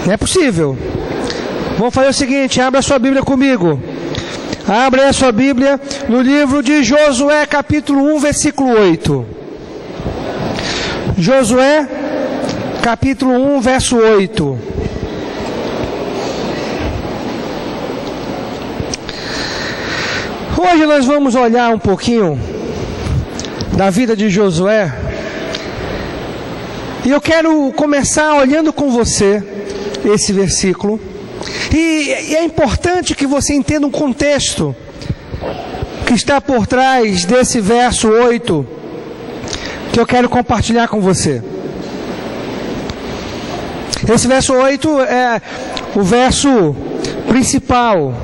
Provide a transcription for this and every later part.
Não é possível. Vamos fazer o seguinte, abra a sua Bíblia comigo. Abra a sua Bíblia no livro de Josué, capítulo 1, versículo 8. Josué, capítulo 1, verso 8. Hoje nós vamos olhar um pouquinho da vida de Josué. E eu quero começar olhando com você esse versículo. E é importante que você entenda um contexto que está por trás desse verso 8, que eu quero compartilhar com você. Esse verso 8 é o verso principal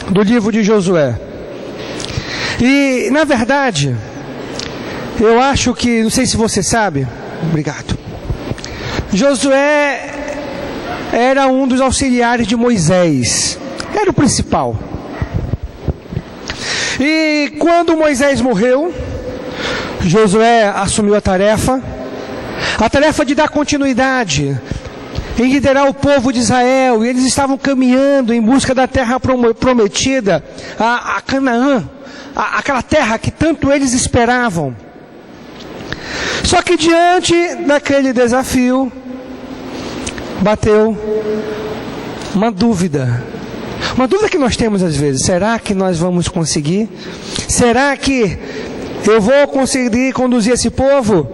do livro de Josué. E, na verdade, eu acho que, não sei se você sabe, obrigado, Josué era um dos auxiliares de Moisés, era o principal. E quando Moisés morreu, Josué assumiu a tarefa de dar continuidade, em liderar o povo de Israel, e eles estavam caminhando em busca da terra prometida, a Canaã, aquela terra que tanto eles esperavam. Só que diante daquele desafio, bateu uma dúvida que nós temos às vezes: será que nós vamos conseguir? Será que eu vou conseguir conduzir esse povo?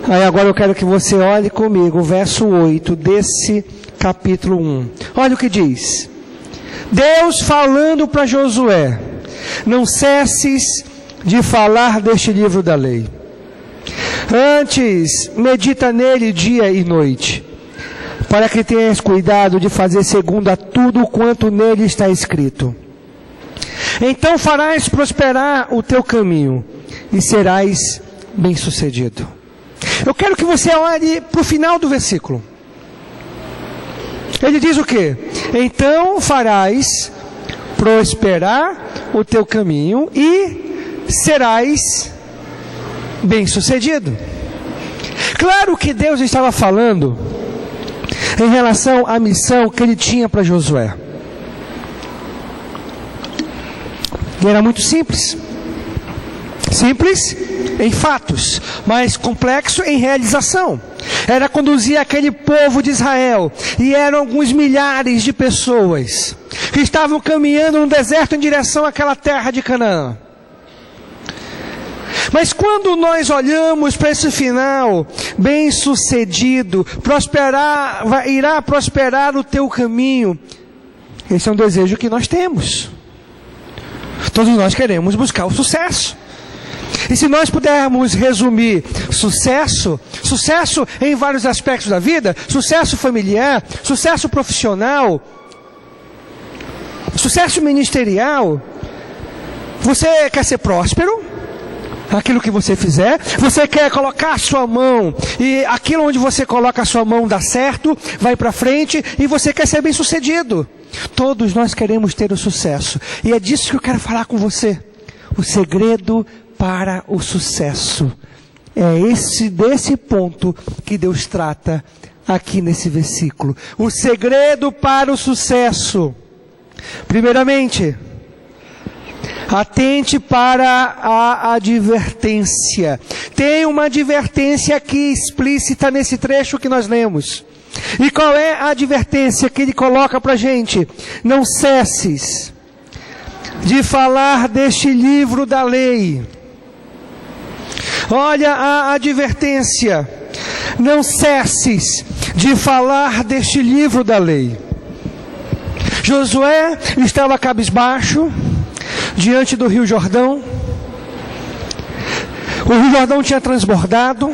Aí agora eu quero que você olhe comigo o verso 8 desse capítulo 1. Olha o que diz. Deus falando para Josué: não cesses de falar deste livro da lei. Antes, medita nele dia e noite, para que tenhas cuidado de fazer segundo a tudo quanto nele está escrito. Então farás prosperar o teu caminho e serás bem-sucedido. Eu quero que você olhe para o final do versículo. Ele diz o quê? Então farás prosperar o teu caminho e serás bem-sucedido. Claro que Deus estava falando em relação à missão que ele tinha para Josué. E era muito simples. Simples em fatos, mas complexo em realização. Era conduzir aquele povo de Israel, e eram alguns milhares de pessoas que estavam caminhando no deserto em direção àquela terra de Canaã. Mas quando nós olhamos para esse final, bem-sucedido, irá prosperar o teu caminho, esse é um desejo que nós temos. Todos nós queremos buscar o sucesso. E se nós pudermos resumir sucesso em vários aspectos da vida, sucesso familiar, sucesso profissional, sucesso ministerial, você quer ser próspero? Aquilo que você fizer, você quer colocar a sua mão, e aquilo onde você coloca a sua mão dá certo, vai para frente, e você quer ser bem sucedido. Todos nós queremos ter o sucesso, e é disso que eu quero falar com você. O segredo para o sucesso é desse ponto que Deus trata aqui nesse versículo. O segredo para o sucesso: primeiramente, atente para a advertência. Tem uma advertência aqui explícita nesse trecho que nós lemos. E qual é a advertência que ele coloca para a gente? Não cesses de falar deste livro da lei. Olha a advertência: não cesses de falar deste livro da lei. Josué estava cabisbaixo diante do Rio Jordão. O Rio Jordão tinha transbordado.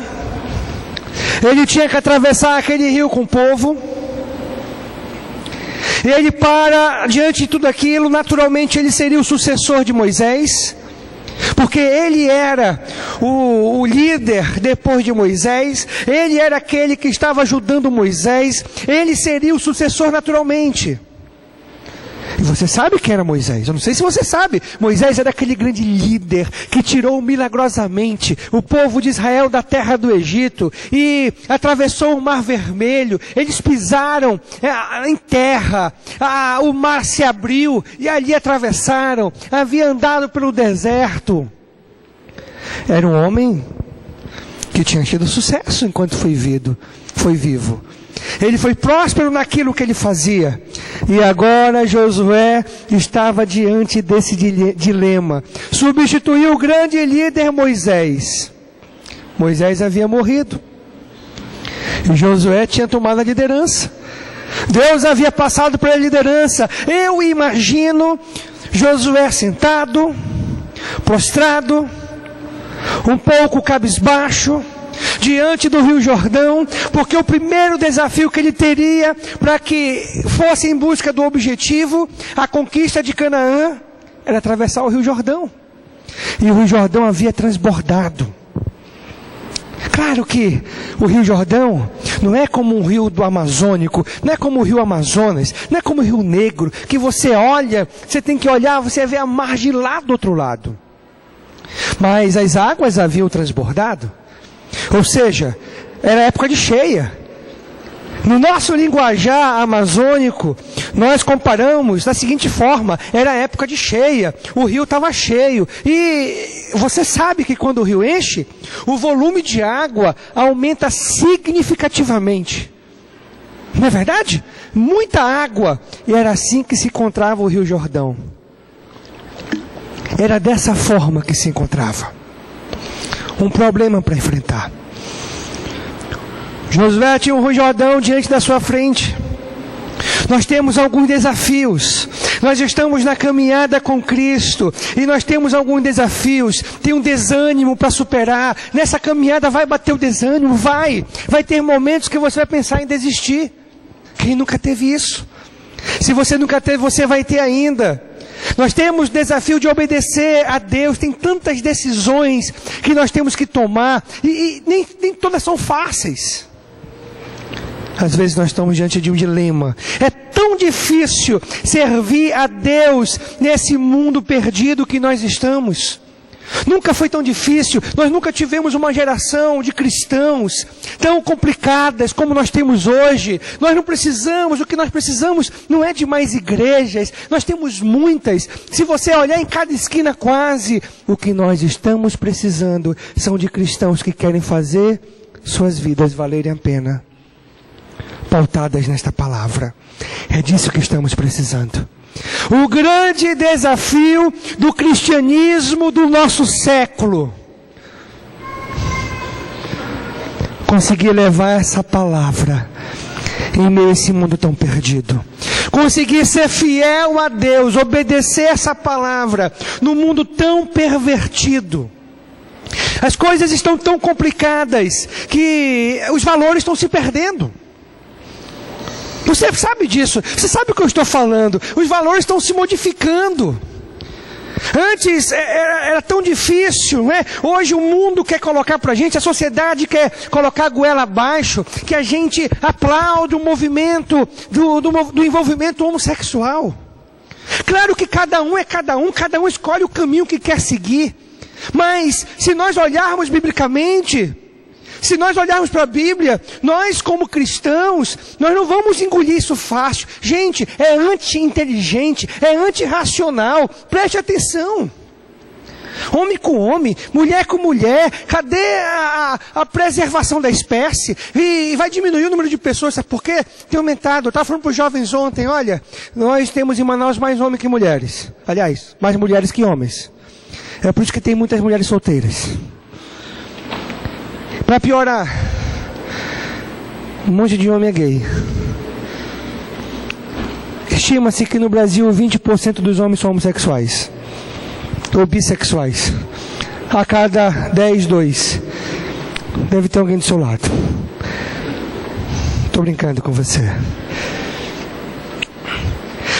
Ele tinha que atravessar aquele rio com o povo. E ele para diante de tudo aquilo. Naturalmente ele seria o sucessor de Moisés, porque ele era o líder depois de Moisés. Ele era aquele que estava ajudando Moisés. Ele seria o sucessor naturalmente. E você sabe quem era Moisés? Eu não sei se você sabe. Moisés era aquele grande líder que tirou milagrosamente o povo de Israel da terra do Egito e atravessou o Mar Vermelho. Eles pisaram em terra, o mar se abriu e ali atravessaram. Havia andado pelo deserto. Era um homem que tinha tido sucesso enquanto foi vivo. Ele foi próspero naquilo que ele fazia. E agora Josué estava diante desse dilema. Substituiu o grande líder Moisés. Moisés havia morrido. E Josué tinha tomado a liderança. Deus havia passado para a liderança. Eu imagino Josué sentado, prostrado, um pouco cabisbaixo, diante do Rio Jordão, porque o primeiro desafio que ele teria para que fosse em busca do objetivo, a conquista de Canaã, era atravessar o Rio Jordão. E o Rio Jordão havia transbordado. Claro que o Rio Jordão não é como um rio do Amazônico, não é como o rio Amazonas, não é como o Rio Negro, que você olha, você tem que olhar, você vê a margem lá do outro lado. Mas as águas haviam transbordado. Ou seja, era época de cheia. No nosso linguajar amazônico, nós comparamos da seguinte forma: era época de cheia, o rio estava cheio. E você sabe que quando o rio enche, o volume de água aumenta significativamente. Não é verdade? Muita água. E era assim que se encontrava o Rio Jordão. Era dessa forma que se encontrava. Um problema para enfrentar. Josué tinha um Rio Jordão diante da sua frente. Nós temos alguns desafios. Nós estamos na caminhada com Cristo e nós temos alguns desafios. Tem um desânimo para superar. Nessa caminhada vai bater o desânimo, vai ter momentos que você vai pensar em desistir. Quem nunca teve isso? Se você nunca teve, você vai ter ainda. Nós temos desafio de obedecer a Deus. Tem tantas decisões que nós temos que tomar e nem todas são fáceis. Às vezes nós estamos diante de um dilema. É tão difícil servir a Deus nesse mundo perdido que nós estamos. Nunca foi tão difícil. Nós nunca tivemos uma geração de cristãos tão complicadas como nós temos hoje. Nós não precisamos, o que nós precisamos não é de mais igrejas. Nós temos muitas. Se você olhar em cada esquina quase, o que nós estamos precisando são de cristãos que querem fazer suas vidas valerem a pena, pautadas nesta palavra. É disso que estamos precisando. O grande desafio do cristianismo do nosso século: conseguir levar essa palavra em meio a esse mundo tão perdido. Conseguir ser fiel a Deus, obedecer essa palavra no mundo tão pervertido. As coisas estão tão complicadas que os valores estão se perdendo. Você sabe disso, você sabe o que eu estou falando. Os valores estão se modificando. Antes era tão difícil, né? Hoje o mundo quer colocar pra gente, a sociedade quer colocar a goela abaixo, que a gente aplaude o movimento do envolvimento homossexual. Claro que cada um escolhe o caminho que quer seguir. Mas se nós olharmos biblicamente, se nós olharmos para a Bíblia, nós como cristãos, nós não vamos engolir isso fácil. Gente, é anti-inteligente, é anti-racional. Preste atenção. Homem com homem, mulher com mulher, cadê a preservação da espécie? E vai diminuir o número de pessoas, sabe por quê? Tem aumentado. Eu estava falando para os jovens ontem, olha, nós temos em Manaus mais homens que mulheres. Aliás, mais mulheres que homens. É por isso que tem muitas mulheres solteiras. Para piorar, um monte de homem é gay. Estima-se que no Brasil 20% dos homens são homossexuais ou bissexuais. A cada 10, 2. Deve ter alguém do seu lado. Estou brincando com você.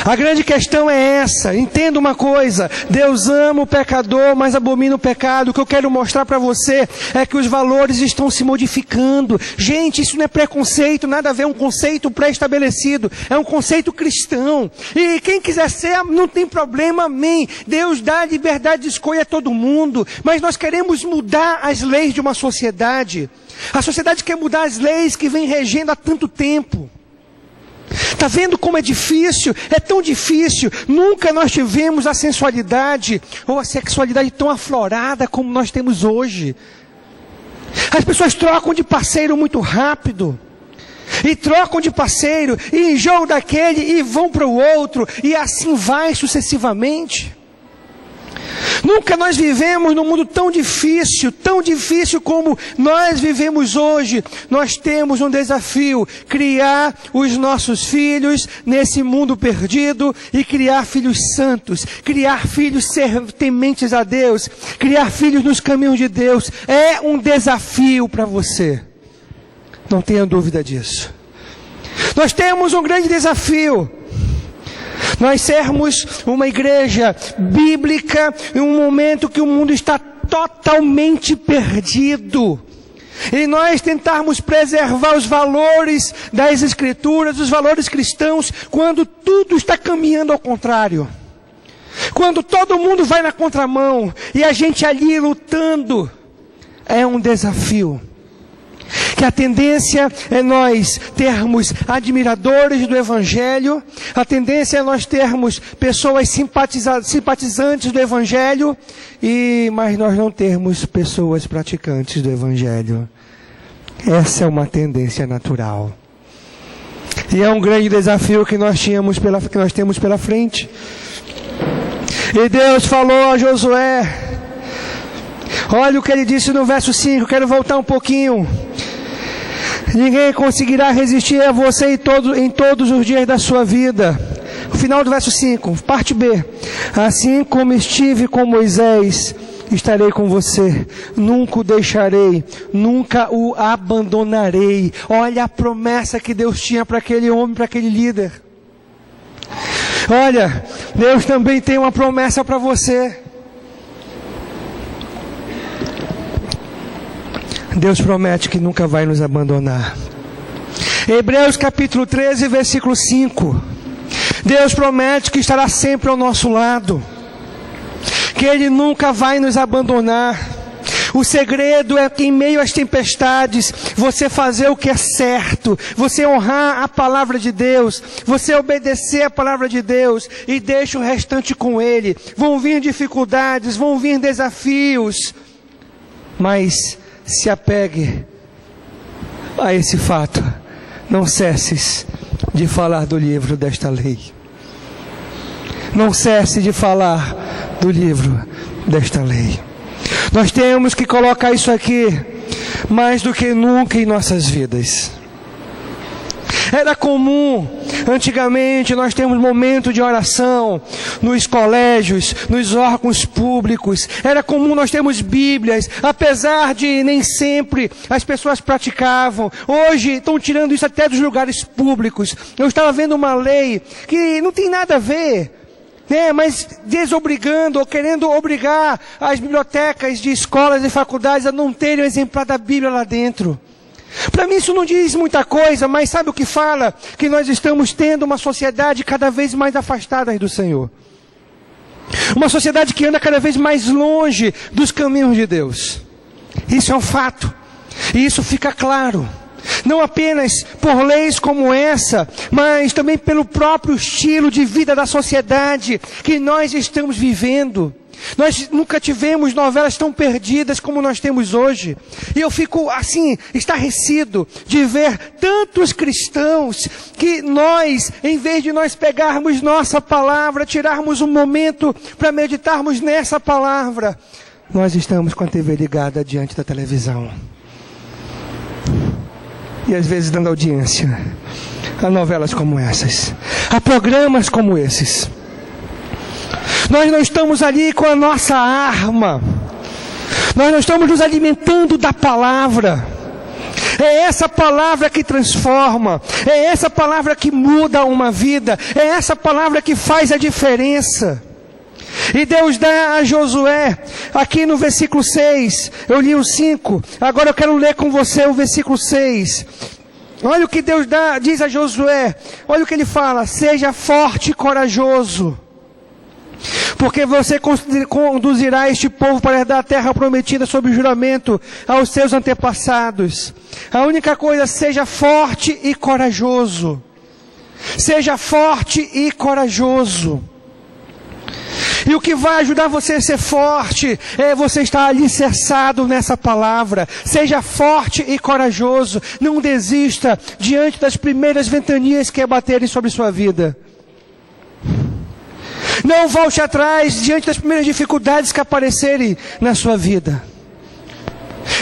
A grande questão é essa. Entenda uma coisa: Deus ama o pecador, mas abomina o pecado. O que eu quero mostrar para você é que os valores estão se modificando. Gente, isso não é preconceito, nada a ver, é um conceito pré-estabelecido, é um conceito cristão. E quem quiser ser, não tem problema, amém. Deus dá liberdade de escolha a todo mundo, mas nós queremos mudar as leis de uma sociedade. A sociedade quer mudar as leis que vem regendo há tanto tempo. Está vendo como é difícil? É tão difícil. Nunca nós tivemos a sensualidade ou a sexualidade tão aflorada como nós temos hoje. As pessoas trocam de parceiro muito rápido. E trocam de parceiro, e enjoam daquele, e vão para o outro, e assim vai sucessivamente. Nunca nós vivemos num mundo tão difícil como nós vivemos hoje. Nós temos um desafio: criar os nossos filhos nesse mundo perdido e criar filhos santos, criar filhos tementes a Deus, criar filhos nos caminhos de Deus. É um desafio para você, não tenha dúvida disso. Nós temos um grande desafio: nós sermos uma igreja bíblica em um momento que o mundo está totalmente perdido. E nós tentarmos preservar os valores das Escrituras, os valores cristãos, quando tudo está caminhando ao contrário. Quando todo mundo vai na contramão e a gente ali lutando. É um desafio. Que a tendência é nós termos admiradores do Evangelho, a tendência é nós termos pessoas simpatizantes do Evangelho, mas nós não termos pessoas praticantes do Evangelho. Essa é uma tendência natural. E é um grande desafio que nós temos pela frente. E Deus falou a Josué, olha o que ele disse no verso 5, quero voltar um pouquinho. Ninguém conseguirá resistir a você em todos os dias da sua vida. O final do verso 5, parte B. Assim como estive com Moisés, estarei com você. Nunca o deixarei, nunca o abandonarei. Olha a promessa que Deus tinha para aquele homem, para aquele líder. Olha, Deus também tem uma promessa para você. Deus promete que nunca vai nos abandonar. Hebreus capítulo 13, versículo 5. Deus promete que estará sempre ao nosso lado. Que Ele nunca vai nos abandonar. O segredo é que em meio às tempestades, você fazer o que é certo. Você honrar a palavra de Deus. Você obedecer a palavra de Deus. E deixa o restante com Ele. Vão vir dificuldades, vão vir desafios. Mas se apegue a esse fato. Não cesses de falar do livro desta lei. Não cesse de falar do livro desta lei. Nós temos que colocar isso aqui mais do que nunca em nossas vidas. Era comum, antigamente, nós temos momento de oração nos colégios, nos órgãos públicos. Era comum nós termos Bíblias, apesar de nem sempre as pessoas praticavam. Hoje estão tirando isso até dos lugares públicos. Eu estava vendo uma lei que não tem nada a ver, mas desobrigando ou querendo obrigar as bibliotecas de escolas e faculdades a não terem o exemplar da Bíblia lá dentro. Para mim isso não diz muita coisa, mas sabe o que fala? Que nós estamos tendo uma sociedade cada vez mais afastada do Senhor. Uma sociedade que anda cada vez mais longe dos caminhos de Deus. Isso é um fato. E isso fica claro. Não apenas por leis como essa, mas também pelo próprio estilo de vida da sociedade que nós estamos vivendo. Nós nunca tivemos novelas tão perdidas como nós temos hoje. E eu fico assim, estarrecido de ver tantos cristãos que nós, em vez de nós pegarmos nossa palavra, tirarmos um momento para meditarmos nessa palavra, nós estamos com a TV ligada diante da televisão. E às vezes dando audiência a novelas como essas, a programas como esses. Nós não estamos ali com a nossa arma. Nós não estamos nos alimentando da palavra. É essa palavra que transforma, é essa palavra que muda uma vida, é essa palavra que faz a diferença. E Deus dá a Josué, aqui no versículo 6, eu li o 5, agora eu quero ler com você o versículo 6. Olha o que Deus diz a Josué, olha o que ele fala: seja forte e corajoso, porque você conduzirá este povo para herdar a terra prometida sob juramento aos seus antepassados. A única coisa, seja forte e corajoso. Seja forte e corajoso. E o que vai ajudar você a ser forte é você estar alicerçado nessa palavra. Seja forte e corajoso. Não desista diante das primeiras ventanias que baterem sobre sua vida. Não volte atrás diante das primeiras dificuldades que aparecerem na sua vida.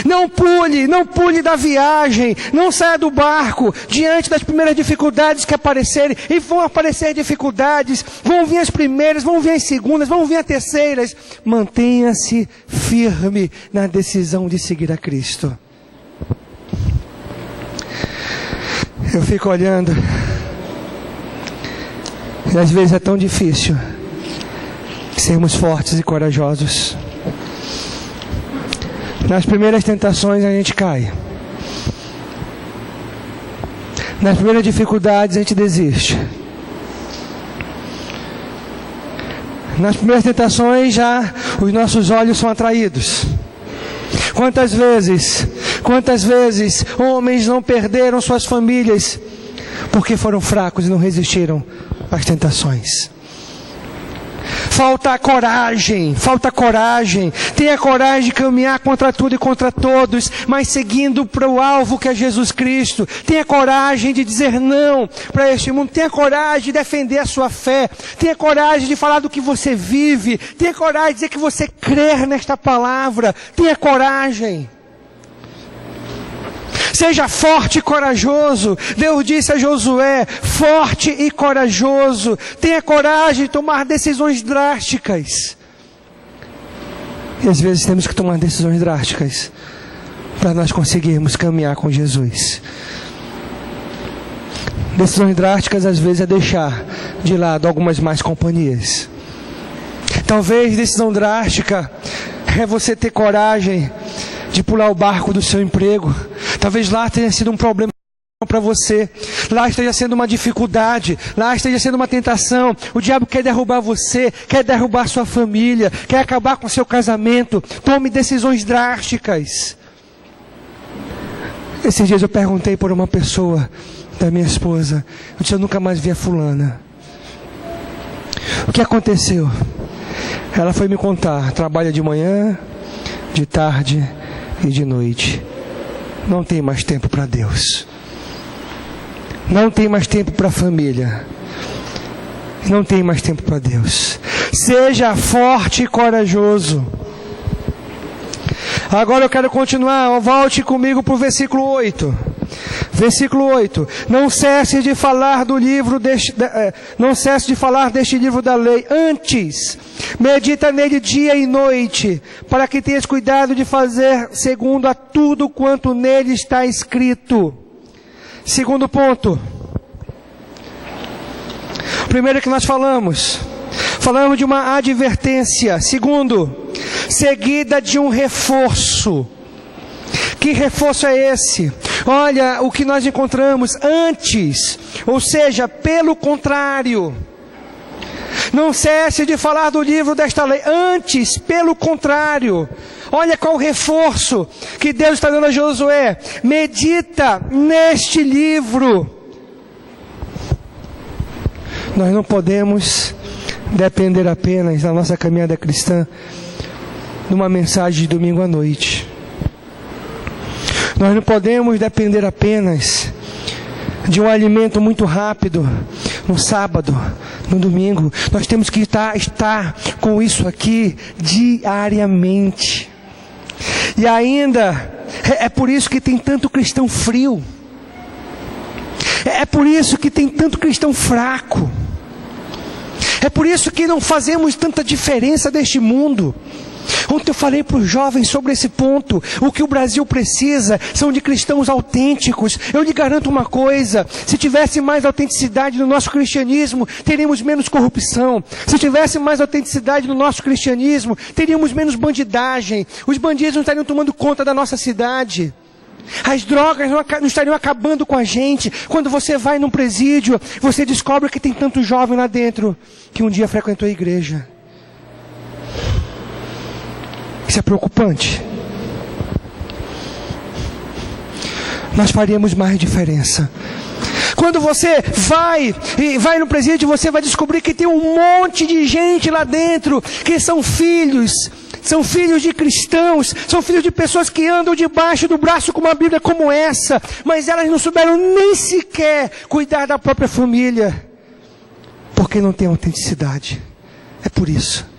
Não pule da viagem, não saia do barco diante das primeiras dificuldades que aparecerem. E vão aparecer dificuldades, vão vir as primeiras, vão vir as segundas, vão vir as terceiras. Mantenha-se firme na decisão de seguir a Cristo. Eu fico olhando, e às vezes é tão difícil sermos fortes e corajosos. Nas primeiras tentações a gente cai. Nas primeiras dificuldades a gente desiste. Nas primeiras tentações já os nossos olhos são atraídos. Quantas vezes homens não perderam suas famílias porque foram fracos e não resistiram às tentações. Falta coragem. Tenha coragem de caminhar contra tudo e contra todos, mas seguindo para o alvo que é Jesus Cristo. Tenha coragem de dizer não para este mundo. Tenha coragem de defender a sua fé. Tenha coragem de falar do que você vive. Tenha coragem de dizer que você crê nesta palavra. Tenha coragem. Seja forte e corajoso. Deus disse a Josué: forte e corajoso. Tenha coragem de tomar decisões drásticas. E às vezes temos que tomar decisões drásticas para nós conseguirmos caminhar com Jesus. Decisões drásticas às vezes é deixar de lado algumas más companhias. Talvez decisão drástica é você ter coragem de pular o barco do seu emprego. Talvez lá tenha sido um problema para você, lá esteja sendo uma dificuldade, lá esteja sendo uma tentação. O diabo quer derrubar você, quer derrubar sua família, quer acabar com seu casamento. Tome decisões drásticas. Esses dias eu perguntei por uma pessoa da minha esposa, eu disse: eu nunca mais vi a fulana. O que aconteceu? Ela foi me contar: trabalha de manhã, de tarde e de noite. Não tem mais tempo para Deus. Não tem mais tempo para a família. Não tem mais tempo para Deus. Seja forte e corajoso. Agora eu quero continuar. Volte comigo para o versículo 8. Versículo 8. Não cesse de falar deste livro da lei. Antes, medita nele dia e noite, para que tenhas cuidado de fazer segundo a tudo quanto nele está escrito. Segundo ponto. Primeiro que nós falamos de uma advertência. Segundo, seguida de um reforço. Que reforço é esse? Olha o que nós encontramos antes, ou seja, pelo contrário. Não cesse de falar do livro desta lei. Antes, pelo contrário. Olha qual o reforço que Deus está dando a Josué. Medita neste livro. Nós não podemos depender apenas da nossa caminhada cristã de uma mensagem de domingo à noite. Nós não podemos depender apenas de um alimento muito rápido no sábado, no domingo. Nós temos que estar com isso aqui diariamente. E ainda, é por isso que tem tanto cristão frio. É por isso que tem tanto cristão fraco. É por isso que não fazemos tanta diferença deste mundo. Ontem eu falei para os jovens sobre esse ponto. O que o Brasil precisa são de cristãos autênticos. Eu lhe garanto uma coisa: se tivesse mais autenticidade no nosso cristianismo, teríamos menos corrupção. Se tivesse mais autenticidade no nosso cristianismo, teríamos menos bandidagem. Os bandidos não estariam tomando conta da nossa cidade. As drogas não estariam acabando com a gente. Quando você vai num presídio, você descobre que tem tanto jovem lá dentro que um dia frequentou a igreja. Isso é preocupante. Nós faríamos mais diferença. Quando você vai no presídio, você vai descobrir que tem um monte de gente lá dentro que são filhos de cristãos, são filhos de pessoas que andam debaixo do braço com uma Bíblia como essa, mas elas não souberam nem sequer cuidar da própria família, porque não tem autenticidade. É por isso.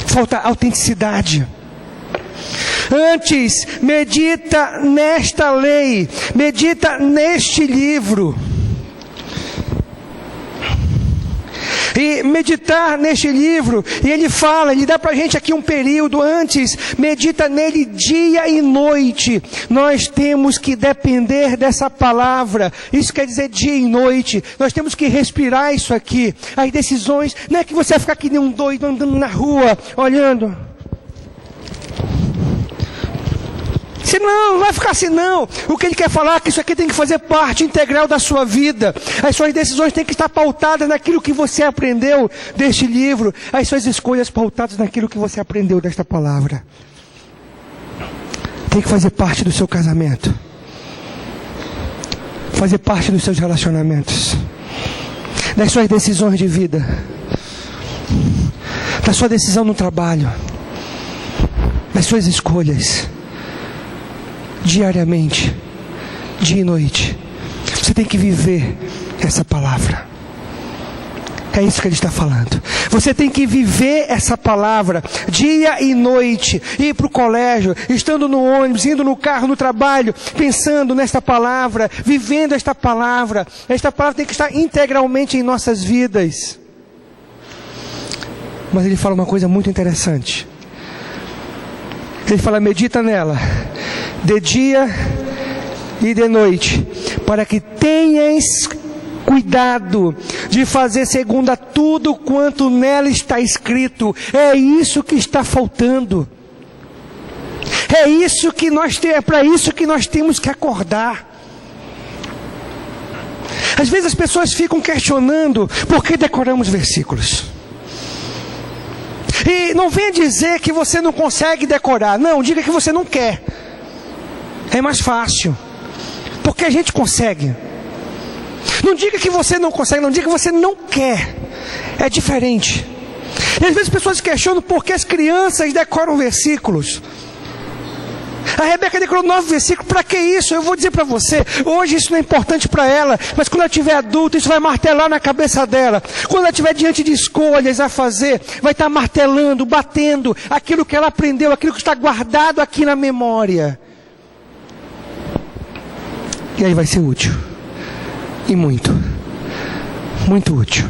Falta autenticidade. Antes, medita nesta lei, medita neste livro. E meditar neste livro, e ele dá pra gente aqui um período antes, medita nele dia e noite. Nós temos que depender dessa palavra, isso quer dizer dia e noite. Nós temos que respirar isso aqui. As decisões, não é que você vai ficar que nem um doido andando na rua, olhando. Se não vai ficar assim não. O que ele quer falar é que isso aqui tem que fazer parte integral da sua vida. As suas decisões têm que estar pautadas naquilo que você aprendeu deste livro. As suas escolhas pautadas naquilo que você aprendeu desta palavra. Tem que fazer parte do seu casamento. Fazer parte dos seus relacionamentos. Das suas decisões de vida. Da sua decisão no trabalho. Das suas escolhas. Diariamente, dia e noite, você tem que viver essa palavra. É isso que ele está falando. Você tem que viver essa palavra dia e noite. Ir para o colégio, estando no ônibus, indo no carro, no trabalho, pensando nesta palavra, vivendo esta palavra. Esta palavra tem que estar integralmente em nossas vidas. Mas ele fala uma coisa muito interessante. Ele fala: medita nela de dia e de noite, para que tenhas cuidado de fazer segundo a tudo quanto nela está escrito. É isso que está faltando. É isso que é para isso que nós temos que acordar. Às vezes as pessoas ficam questionando por que decoramos versículos. E não venha dizer que você não consegue decorar. Não, diga que você não quer. É mais fácil. Porque a gente consegue. Não diga que você não consegue, não diga que você não quer. É diferente. E às vezes as pessoas questionam por que as crianças decoram versículos. A Rebeca decorou 9 versículos. Para que isso? Eu vou dizer para você. Hoje isso não é importante para ela. Mas quando ela estiver adulta, isso vai martelar na cabeça dela. Quando ela estiver diante de escolhas a fazer, vai estar martelando, batendo aquilo que ela aprendeu, aquilo que está guardado aqui na memória. E aí vai ser útil. E muito. Muito útil.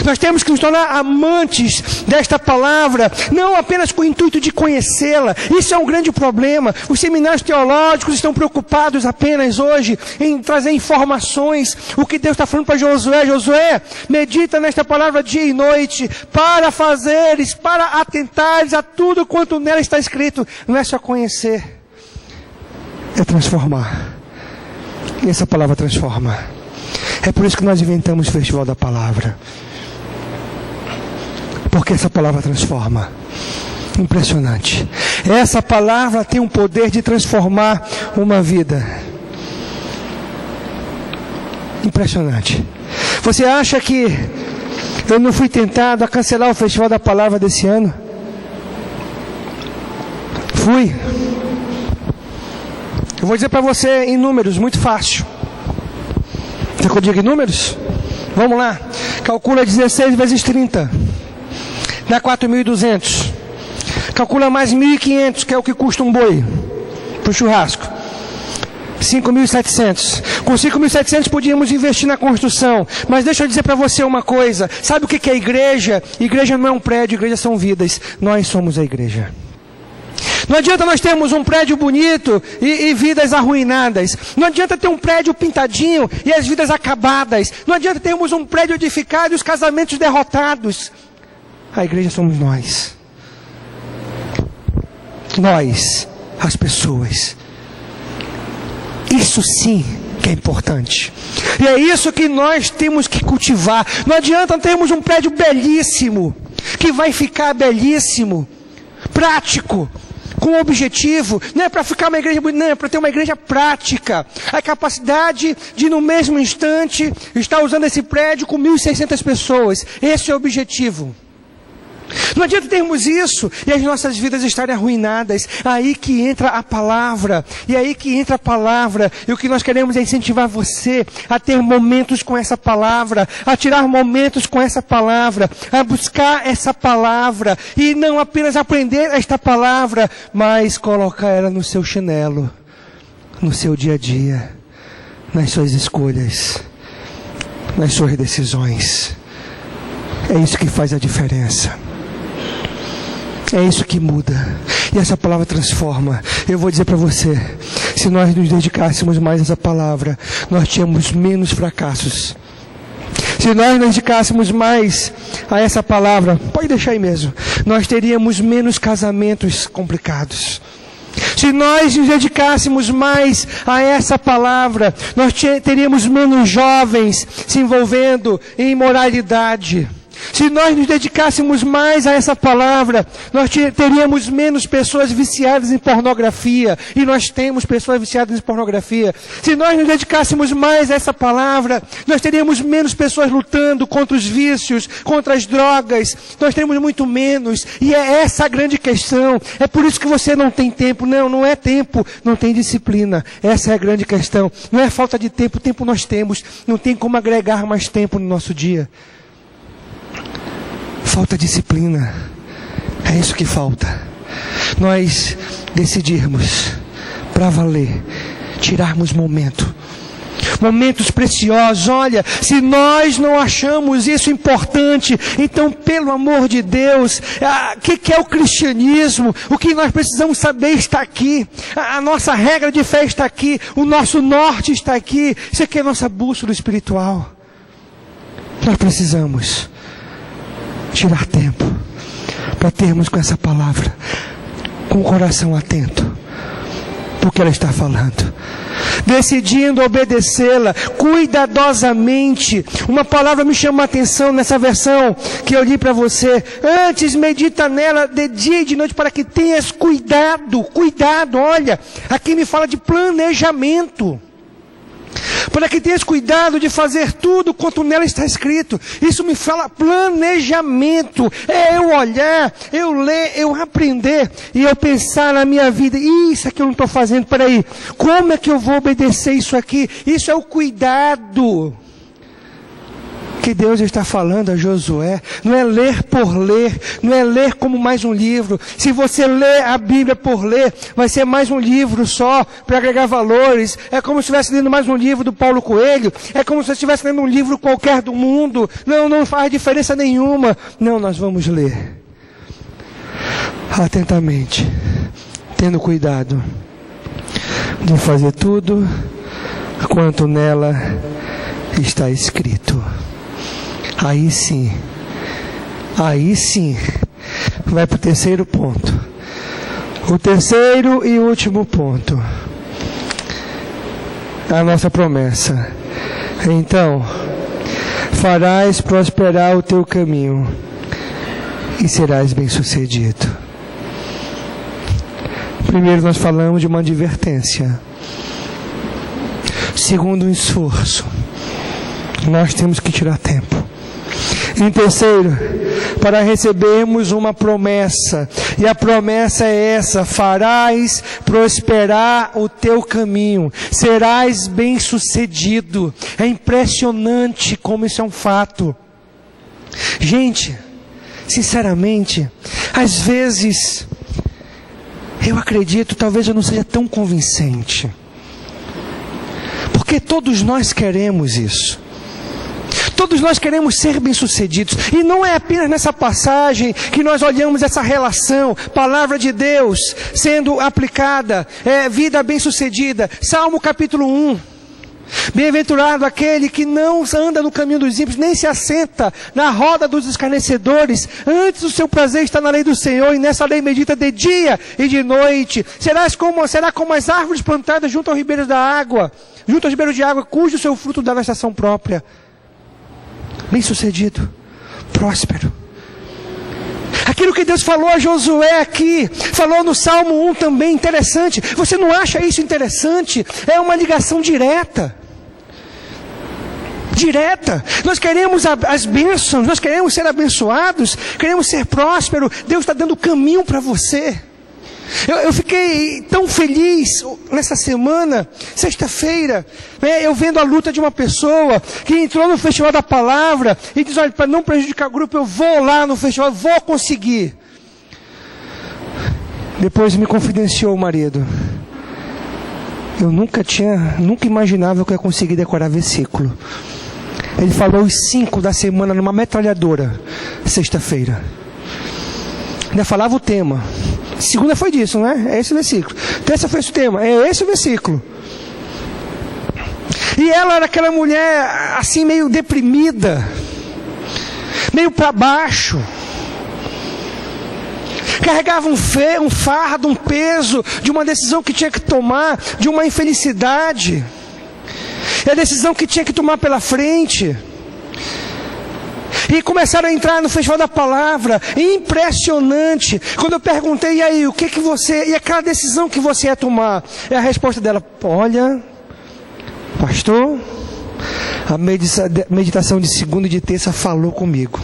Nós temos que nos tornar amantes desta palavra, não apenas com o intuito de conhecê-la. Isso é um grande problema. Os seminários teológicos estão preocupados apenas hoje em trazer informações. O que Deus está falando para Josué: Josué, medita nesta palavra dia e noite, para fazeres, para atentares a tudo quanto nela está escrito. Não é só conhecer, é transformar. E essa palavra transforma. É por isso que nós inventamos o Festival da Palavra. Porque essa palavra transforma. Impressionante. Essa palavra tem um poder de transformar uma vida. Impressionante. Você acha que eu não fui tentado a cancelar o Festival da Palavra desse ano? Fui. Eu vou dizer para você em números, muito fácil. Quer que eu diga em números? Vamos lá. Calcula 16 vezes 30. Dá 4.200. Calcula mais 1.500, que é o que custa um boi para o churrasco. 5.700. Com 5.700 podíamos investir na construção. Mas deixa eu dizer para você uma coisa. Sabe o que é igreja? Igreja não é um prédio, igreja são vidas. Nós somos a igreja. Não adianta nós termos um prédio bonito e vidas arruinadas. Não adianta ter um prédio pintadinho e as vidas acabadas. Não adianta termos um prédio edificado e os casamentos derrotados. A igreja somos nós. Nós, as pessoas. Isso sim que é importante. E é isso que nós temos que cultivar. Não adianta termos um prédio belíssimo, que vai ficar belíssimo, prático, com objetivo. Não é para ficar uma igreja bonita, não, é para ter uma igreja prática. A capacidade de, no mesmo instante, estar usando esse prédio com 1.600 pessoas. Esse é o objetivo. Não adianta termos isso e as nossas vidas estarem arruinadas. Aí que entra a palavra. E aí que entra a palavra. E o que nós queremos é incentivar você a ter momentos com essa palavra, a tirar momentos com essa palavra, a buscar essa palavra e não apenas aprender esta palavra, mas colocar ela no seu chinelo, no seu dia a dia, nas suas escolhas, nas suas decisões. É isso que faz a diferença. É isso que muda. E essa palavra transforma. Eu vou dizer para você, se nós nos dedicássemos mais a essa palavra, nós tínhamos menos fracassos. Se nós nos dedicássemos mais a essa palavra, pode deixar aí mesmo, nós teríamos menos casamentos complicados. Se nós nos dedicássemos mais a essa palavra, nós teríamos menos jovens se envolvendo em imoralidade. Se nós nos dedicássemos mais a essa palavra, nós teríamos menos pessoas viciadas em pornografia. E nós temos pessoas viciadas em pornografia. Se nós nos dedicássemos mais a essa palavra, nós teríamos menos pessoas lutando contra os vícios, contra as drogas. Nós teríamos muito menos. E é essa a grande questão. É por isso que você não tem tempo. Não, não é tempo. Não tem disciplina. Essa é a grande questão. Não é falta de tempo. Tempo nós temos. Não tem como agregar mais tempo no nosso dia. Falta disciplina. É isso que falta. Nós decidirmos para valer, tirarmos momentos preciosos. Olha, se nós não achamos isso importante, então pelo amor de Deus, o que é o cristianismo? O que nós precisamos saber está aqui. A nossa regra de fé está aqui. O nosso norte está aqui. Isso aqui é a nossa bússola espiritual. Nós precisamos tirar tempo para termos com essa palavra, com o coração atento, porque ela está falando, decidindo obedecê-la cuidadosamente. Uma palavra me chama a atenção nessa versão que eu li para você. Antes medita nela de dia e de noite para que tenhas cuidado. Olha, aqui me fala de planejamento. Para que tenhas cuidado de fazer tudo quanto nela está escrito. Isso me fala planejamento. É eu olhar, eu ler, eu aprender e eu pensar na minha vida. Isso aqui eu não estou fazendo, peraí. Como é que eu vou obedecer isso aqui? Isso é o cuidado que Deus está falando a Josué. Não é ler por ler, não é ler como mais um livro. Se você lê a Bíblia por ler, vai ser mais um livro só para agregar valores. É como se estivesse lendo mais um livro do Paulo Coelho. É como se você estivesse lendo um livro qualquer do mundo. Não faz diferença nenhuma. Não, nós vamos ler atentamente, tendo cuidado de fazer tudo quanto nela está escrito. Aí sim, vai para o terceiro ponto. O terceiro e último ponto. A nossa promessa. Então, farás prosperar o teu caminho e serás bem-sucedido. Primeiro nós falamos de uma advertência. Segundo, um esforço. Nós temos que tirar tempo. Em terceiro, para recebermos uma promessa. E a promessa é essa: farás prosperar o teu caminho, serás bem-sucedido. É impressionante como isso é um fato. Gente, sinceramente, às vezes, eu acredito, talvez eu não seja tão convincente. Porque todos nós queremos isso. Todos nós queremos ser bem-sucedidos. E não é apenas nessa passagem que nós olhamos essa relação, palavra de Deus sendo aplicada, vida bem-sucedida. Salmo capítulo 1. Bem-aventurado aquele que não anda no caminho dos ímpios, nem se assenta na roda dos escarnecedores. Antes o seu prazer está na lei do Senhor, e nessa lei medita de dia e de noite. Será como as árvores plantadas junto aos ribeiros da água, junto aos ribeiros de água, cujo seu fruto dá na estação própria. Bem-sucedido, próspero. Aquilo que Deus falou a Josué aqui, falou no Salmo 1 também, interessante. Você não acha isso interessante? É uma ligação direta. Nós queremos as bênçãos, nós queremos ser abençoados, queremos ser prósperos. Deus está dando caminho para você. Eu fiquei tão feliz nessa semana, sexta-feira, eu vendo a luta de uma pessoa que entrou no Festival da Palavra e diz, olha, para não prejudicar o grupo, eu vou lá no festival, vou conseguir. Depois me confidenciou o marido. Eu nunca imaginava que eu ia conseguir decorar versículo. Ele falou os 5 da semana numa metralhadora, sexta-feira. Ainda falava o tema. Segunda foi disso, né? É esse versículo. Terça foi esse tema. É esse o versículo. E ela era aquela mulher assim meio deprimida, meio para baixo. Carregava um fardo, um peso de uma decisão que tinha que tomar, de uma infelicidade. É a decisão que tinha que tomar pela frente. E começaram a entrar no Festival da Palavra. Impressionante. Quando eu perguntei, e aí, e aquela decisão que você ia tomar? É a resposta dela, olha, pastor, a meditação de segunda e de terça falou comigo.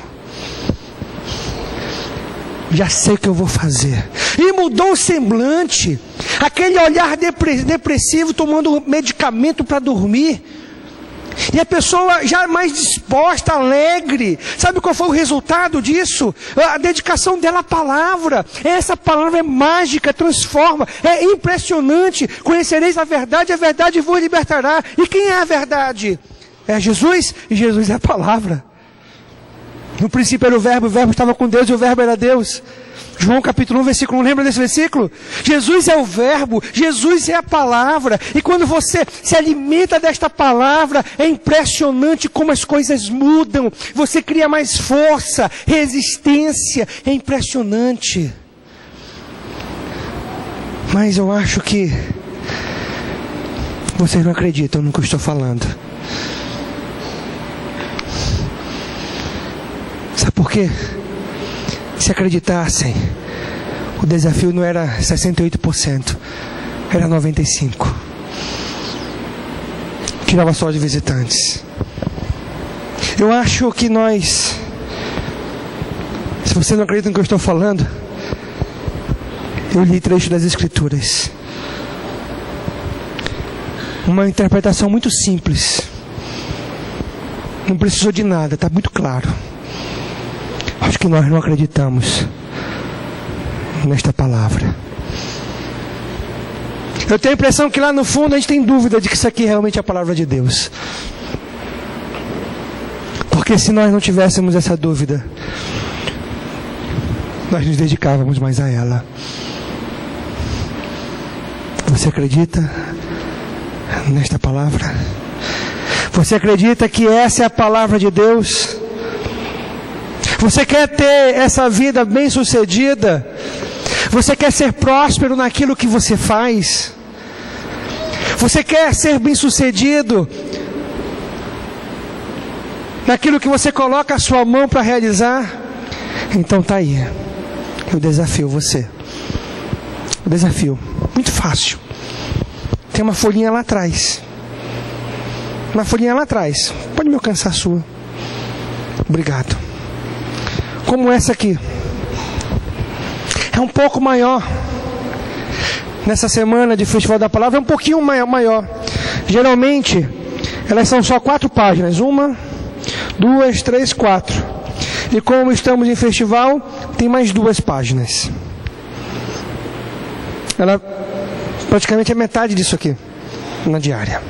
Já sei o que eu vou fazer. E mudou o semblante. Aquele olhar depressivo, tomando medicamento para dormir. E a pessoa já mais disposta, alegre. Sabe qual foi o resultado disso? A dedicação dela à palavra. Essa palavra é mágica, transforma. É impressionante. Conhecereis a verdade vos libertará. E quem é a verdade? É Jesus, e Jesus é a palavra. No princípio era o verbo estava com Deus e o verbo era Deus. João capítulo 1, versículo 1, lembra desse versículo? Jesus é o verbo, Jesus é a palavra. E quando você se alimenta desta palavra, é impressionante como as coisas mudam. Você cria mais força, resistência, é impressionante. Mas eu acho que vocês não acreditam no que eu estou falando. Sabe por quê? Se acreditassem, o desafio não era 68%, era 95%. Tirava só de visitantes. Eu acho que se você não acredita no que eu estou falando, eu li trecho das Escrituras. Uma interpretação muito simples. Não precisou de nada, está muito claro. Acho que nós não acreditamos nesta palavra. Eu tenho a impressão que lá no fundo a gente tem dúvida de que isso aqui realmente é a palavra de Deus. Porque se nós não tivéssemos essa dúvida, nós nos dedicávamos mais a ela. Você acredita nesta palavra? Você acredita que essa é a palavra de Deus? Você quer ter essa vida bem-sucedida? Você quer ser próspero naquilo que você faz? Você quer ser bem-sucedido naquilo que você coloca a sua mão para realizar? Então tá aí. Eu desafio você. O desafio. Muito fácil. Tem uma folhinha lá atrás. Uma folhinha lá atrás. Pode me alcançar a sua. Obrigado. Como essa aqui. É um pouco maior. Nessa semana de Festival da Palavra é um pouquinho maior. Geralmente, elas são só 4 páginas. 1, 2, 3, 4. E como estamos em festival, tem mais 2 páginas. Ela praticamente é metade disso aqui, na diária.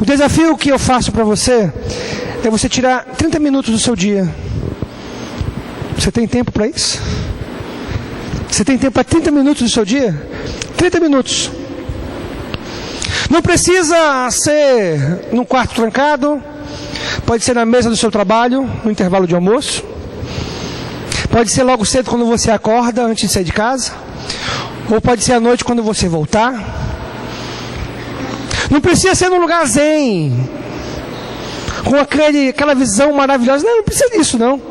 O desafio que eu faço para você é você tirar 30 minutos do seu dia. Você tem tempo para isso? Você tem tempo para 30 minutos do seu dia? 30 minutos. Não precisa ser num quarto trancado. Pode ser na mesa do seu trabalho, no intervalo de almoço. Pode ser logo cedo quando você acorda, antes de sair de casa. Ou pode ser à noite quando você voltar. Não precisa ser num lugar zen, com aquela visão maravilhosa. Não precisa disso, não.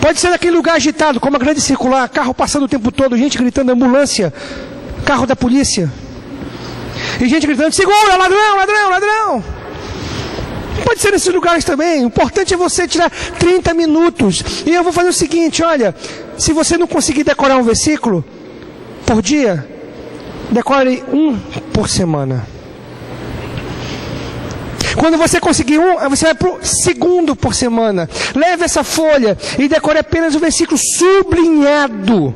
Pode ser naquele lugar agitado, como a grande circular, carro passando o tempo todo, gente gritando, ambulância, carro da polícia. E gente gritando, segura, ladrão, ladrão, ladrão. Pode ser nesses lugares também. O importante é você tirar 30 minutos. E eu vou fazer o seguinte, olha, se você não conseguir decorar um versículo por dia, decore um por semana. Quando você conseguir você vai para o segundo por semana. Leve essa folha e decore apenas o versículo sublinhado.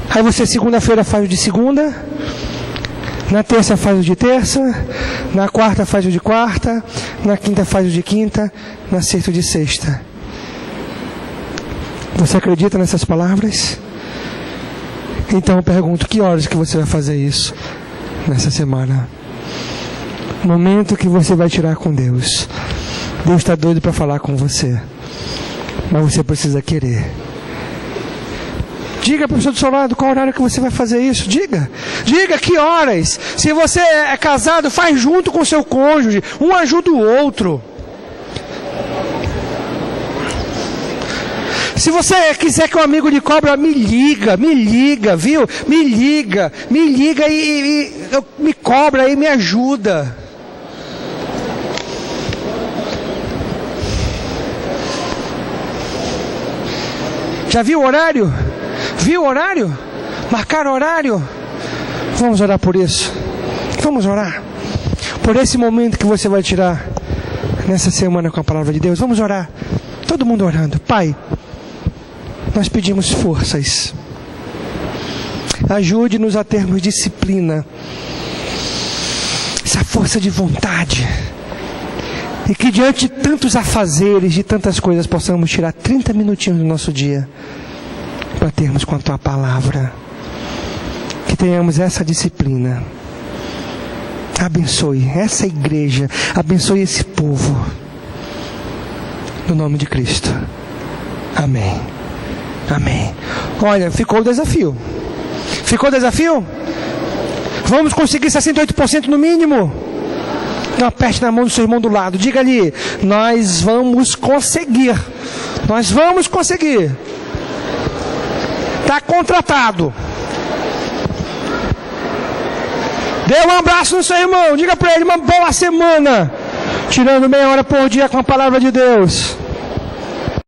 Aí você segunda-feira faz o de segunda, na terça faz o de terça, na quarta faz o de quarta, na quinta faz o de quinta, na sexta o de sexta. Você acredita nessas palavras? Então eu pergunto, que horas que você vai fazer isso nessa semana? Momento que você vai tirar com Deus. Deus está doido para falar com você, mas você precisa querer. Diga para a pessoa do seu lado qual horário que você vai fazer isso. Diga que horas. Se você é casado, faz junto com o seu cônjuge. Um ajuda o outro. Se você quiser que um amigo lhe cobra, me liga, viu? Me liga e me cobra e me ajuda. Já viu o horário? Viu o horário? Marcaram o horário? Vamos orar por isso. Vamos orar por esse momento que você vai tirar nessa semana com a palavra de Deus. Vamos orar. Todo mundo orando. Pai, nós pedimos forças. Ajude-nos a termos disciplina, essa força de vontade, e que diante de tantos afazeres, de tantas coisas, possamos tirar 30 minutinhos do nosso dia para termos com a Tua palavra. Que tenhamos essa disciplina. Abençoe essa igreja, abençoe esse povo, no nome de Cristo. Amém. Amém. Olha, ficou o desafio. Ficou o desafio? Vamos conseguir 68% no mínimo? Então aperte na mão do seu irmão do lado. Diga ali, nós vamos conseguir. Nós vamos conseguir. Está contratado. Dê um abraço no seu irmão. Diga para ele, uma boa semana. Tirando meia hora por dia com a palavra de Deus.